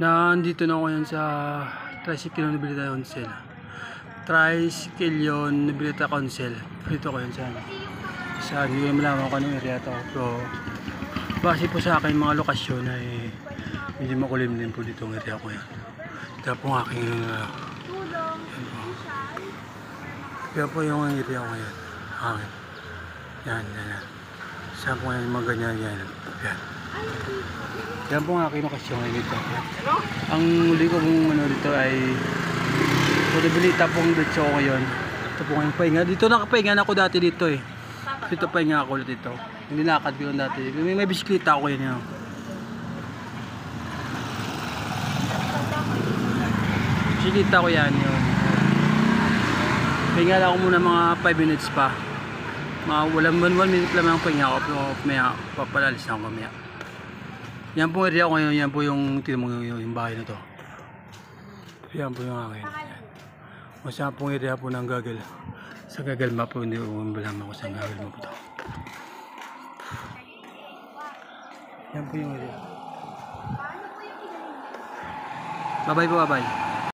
Nandito na ako ngayon sa Tricycle Nobilita Council. Tricycle yun, Nobilita Council. Dito ko yun sa hindi ko malaman kung anong area ito. Pero base po sa akin mga lokasyon ay medyo makulim din po dito ang area ko yan. Kaya po ang aking kaya po yung area ko ngayon. Hangin. Yan. Saan po ngayon mga ganyan yan. Yan. Yan po ang aking lokasyon ngayon dito. Ang huli ko pong dito ay Nobilita pong dito ko ngayon. Ito po ngayong pahinga. Dito nakapahinga na ako dati dito eh. Dito pahinga ako ulit dito. Hindi nakakad ko lang dati. May bisikleta ako yan. Bisikleta ko yan yun. Pahinga lang ako muna mga 5 minutes pa. Walang 1 minute lang ang pahinga ako. Pero may papalalis na ako mamaya. Yan po area ko ngayon. Yan po yung tinamong yung bahay na to. Yan po yung akin. Masama pong area po ng Google. Sa Google Map po, hindi ko malaman ko sa Google Map ito. Yan po yung area. Bye-bye po, bye-bye.